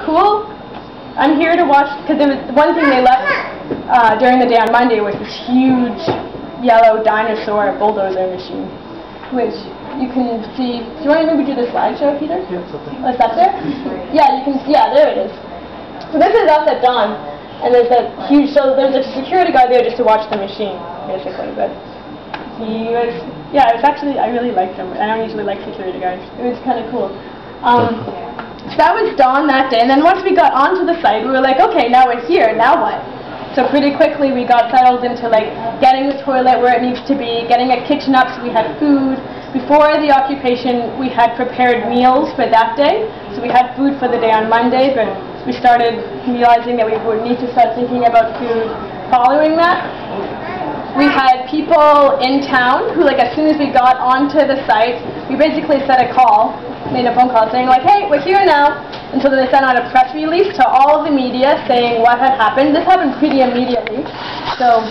cool. I'm here to watch, because there was one thing they left during the day on Monday was this huge yellow dinosaur bulldozer machine, which you can see. Do you want to maybe do the slideshow, Peter? Yeah, it's up there. Oh, it's up there? Yeah, you can. Yeah, there it is. So this is us at dawn, and there's a huge. So there's a security guard there just to watch the machine, basically. But he was. Yeah, it was actually. I really liked him. I don't usually like security guards. It was kind of cool. So that was dawn that day, and then once we got onto the site, we were like, okay, now we're here. Now what? So pretty quickly we got settled into like getting the toilet where it needs to be, getting a kitchen up so we had food. Before the occupation, we had prepared meals for that day, so we had food for the day on Monday, but we started realizing that we would need to start thinking about food following that. We had people in town who, like, as soon as we got onto the site, we basically set a call, made a phone call saying, like, hey, we're here now. And so then they sent out a press release to all of the media saying what had happened. This happened pretty immediately. So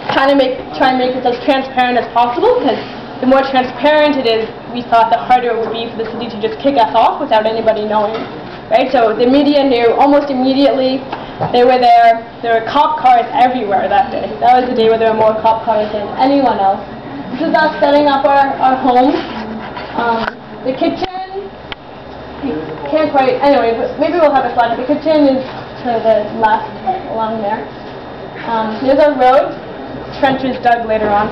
try and make it as transparent as possible, because the more transparent it is, we thought the harder it would be for the city to just kick us off without anybody knowing. Right? So the media knew almost immediately. They were there. There were cop cars everywhere that day. That was the day where there were more cop cars than anyone else. This is us setting up our home. The kitchen, can't quite, anyway, maybe we'll have a slide. The kitchen is to the left, along there. There's our road. Trenches dug later on.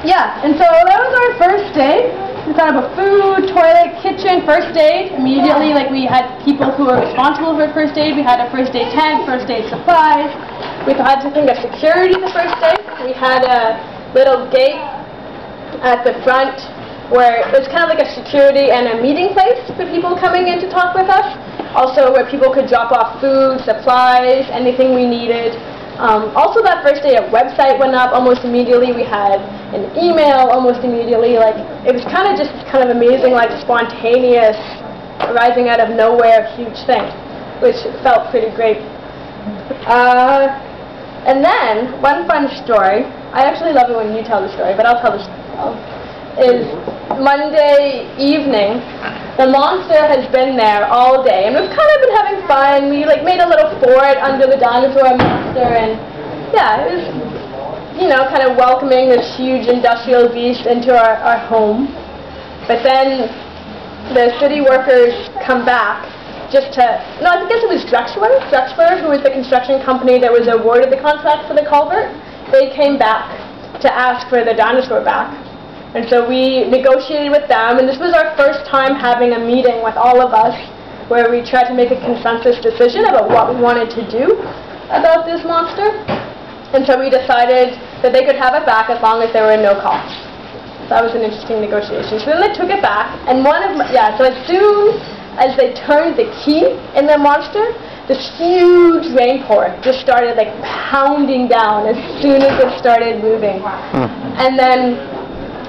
Yeah, and so that was our first day. We set up a food, toilet, kitchen, first aid. Immediately, like, we had people who were responsible for first aid. We had a first aid tent, first aid supplies. We had to think of security the first day. We had a little gate at the front where it was kind of like a security and a meeting place for people coming in to talk with us. Also where people could drop off food, supplies, anything we needed. Also that first day a website went up almost immediately. We had an email almost immediately. Like, it was kind of just kind of amazing, like spontaneous, rising out of nowhere huge thing, which felt pretty great. And then one fun story. I actually love it when you tell the story, but I'll tell the story. Is Monday evening. The monster has been there all day, and we've kind of been having fun. We like made a little fort under the dinosaur monster, and yeah, it was, you know, kind of welcoming this huge industrial beast into our home. But then the city workers come back just to, no, I guess it was Drexler, who was the construction company that was awarded the contract for the culvert. They came back to ask for the dinosaur back. And so we negotiated with them, and this was our first time having a meeting with all of us where we tried to make a consensus decision about what we wanted to do about this monster. And so we decided that they could have it back as long as there were no costs. So that was an interesting negotiation. So then they took it back, and so as soon as they turned the key in the monster, this huge rainpour just started like pounding down as soon as it started moving. And then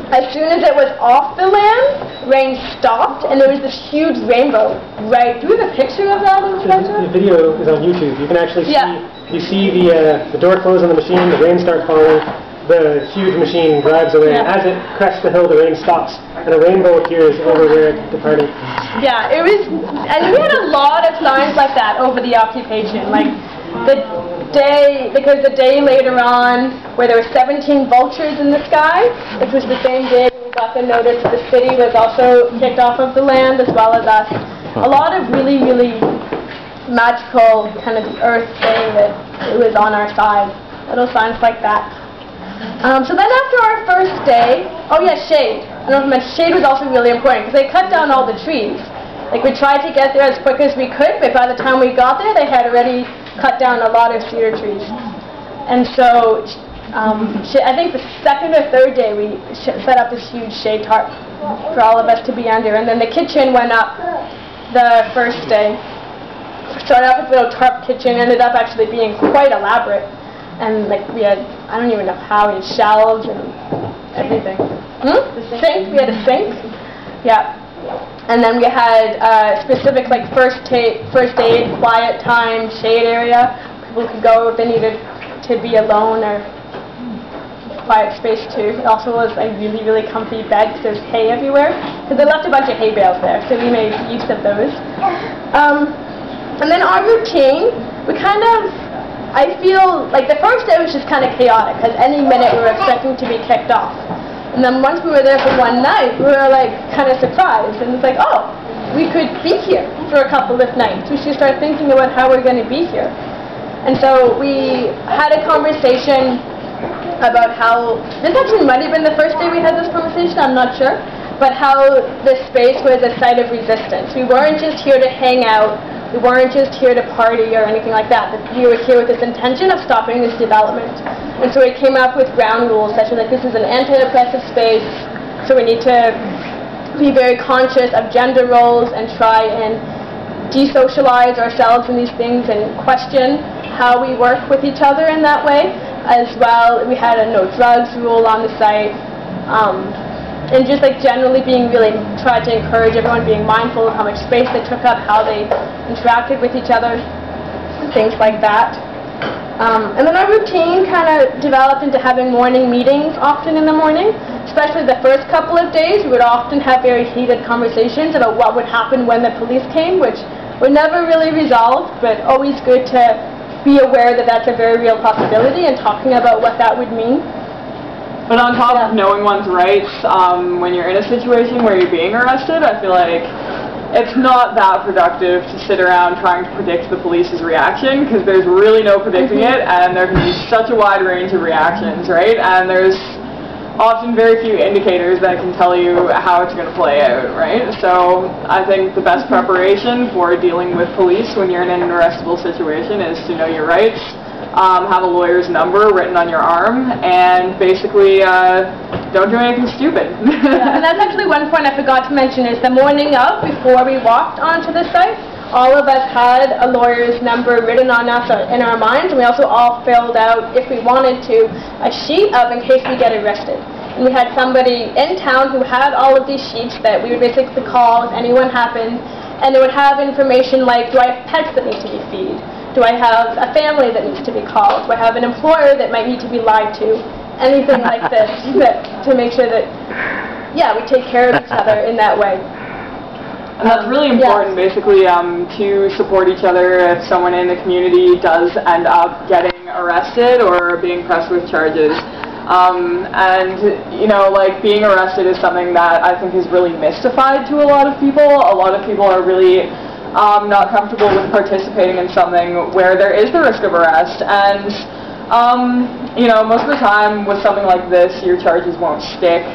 as soon as it was off the land, rain stopped, and there was this huge rainbow. Right? Do we have a picture of that? The video is on YouTube. You can actually see the door close on the machine, the rain starts falling, the huge machine drives away. Yeah. As it crests the hill, the rain stops, and a rainbow appears over where it departed. Yeah, it was, and we had a lot of signs like that over the occupation. Like the day later on, where there were 17 vultures in the sky, which was the same day we got the notice that the city was also kicked off of the land, as well as us. A lot of really, really magical kind of the earth saying that it was on our side. Little signs like that. So then after our first day, oh yeah, shade. I don't know if I mentioned, shade was also really important, because they cut down all the trees. Like, we tried to get there as quick as we could, but by the time we got there, they had already cut down a lot of cedar trees. And so I think the second or third day we set up this huge shade tarp for all of us to be under. And then the kitchen went up the first day. Started off with a little tarp kitchen, ended up actually being quite elaborate. And like we had, I don't even know how, we had shelves and everything. Sink, we had a sink. Yeah. And then we had specific like first aid, quiet time, shade area. People could go if they needed to be alone or quiet space too. It also was a really, really comfy bed because there's hay everywhere. Because they left a bunch of hay bales there, so we made use of those. And then our routine, we kind of, I feel like the first day was just kind of chaotic because any minute we were expecting to be kicked off. And then once we were there for one night, we were like kind of surprised. And it's like, oh, we could be here for a couple of nights. We should start thinking about how we're going to be here. And so we had a conversation about how, this actually might have been the first day we had this conversation, I'm not sure, but how this space was a site of resistance. We weren't just here to hang out, we weren't just here to party or anything like that. We were here with this intention of stopping this development. And so we came up with ground rules such as like this is an anti-oppressive space, so we need to be very conscious of gender roles and try and desocialize ourselves in these things and question how we work with each other in that way. As well, we had a no drugs rule on the site, and just like generally being really tried to encourage everyone being mindful of how much space they took up, how they interacted with each other, things like that. And then our routine kind of developed into having morning meetings often in the morning. Especially the first couple of days, we would often have very heated conversations about what would happen when the police came, which were never really resolved, but always good to be aware that that's a very real possibility and talking about what that would mean. But on top of knowing one's rights, when you're in a situation where you're being arrested, I feel like it's not that productive to sit around trying to predict the police's reaction, because there's really no predicting it, and there can be such a wide range of reactions, right? And there's often very few indicators that can tell you how it's going to play out, right? So I think the best preparation for dealing with police when you're in an arrestable situation is to know your rights, have a lawyer's number written on your arm, and basically don't do anything stupid. Yeah, and that's actually one point I forgot to mention is the morning of, before we walked onto the site, all of us had a lawyer's number written on us in our minds, and we also all filled out, if we wanted to, a sheet of in case we get arrested. And we had somebody in town who had all of these sheets that we would basically call if anyone happened, and it would have information like, do I have pets that need to be fed? Do I have a family that needs to be called? Do I have an employer that might need to be lied to? Anything like this to make sure that, yeah, we take care of each other in that way. And that's really important, basically, to support each other if someone in the community does end up getting arrested or being pressed with charges. And, you know, like, being arrested is something that I think is really mystified to a lot of people. A lot of people are really not comfortable with participating in something where there is the risk of arrest. And, you know, most of the time with something like this, your charges won't stick.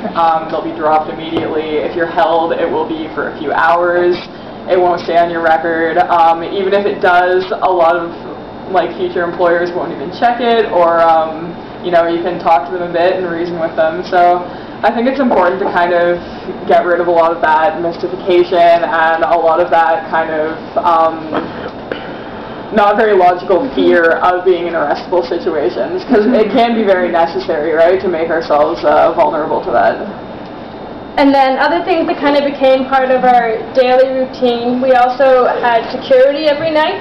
They'll be dropped immediately. If you're held, it will be for a few hours. It won't stay on your record. Even if it does, a lot of like future employers won't even check it, or you know, you can talk to them a bit and reason with them. So I think it's important to kind of get rid of a lot of that mystification and a lot of that kind of not very logical fear of being in arrestable situations, because it can be very necessary, right, to make ourselves vulnerable to that. And then other things that kind of became part of our daily routine, we also had security every night.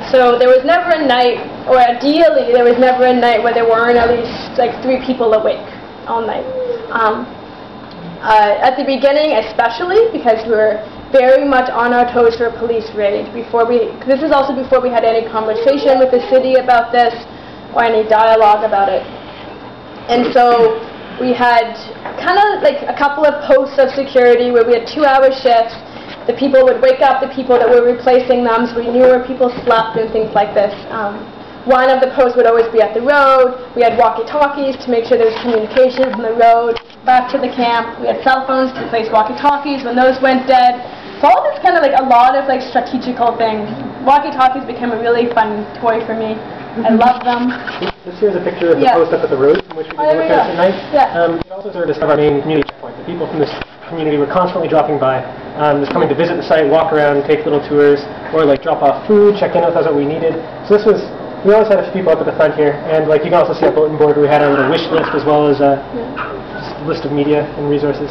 So there was never a night, or ideally there was never a night where there weren't at least like 3 people awake all night. At the beginning especially, because we were very much on our toes for a police raid. This is also before we had any conversation with the city about this or any dialogue about it. And so we had kind of like a couple of posts of security where we had 2-hour shifts. The people would wake up the people that were replacing them, so we knew where people slept and things like this. One of the posts would always be at the road. We had walkie-talkies to make sure there was communication from the road back to the camp. We had cell phones to replace walkie-talkies when those went dead. So all this kind of like a lot of like strategical things. Walkie-talkies became a really fun toy for me. I love them. This here is a picture of the post up at the road from which we can look at it tonight. It also served as our main community checkpoint. The people from this community were constantly dropping by, just coming to visit the site, walk around, take little tours, or like drop off food, check in with us what we needed. So this was, we always had a few people up at the front here, and like you can also see a bulletin board where we had our little wish list as well as just a list of media and resources.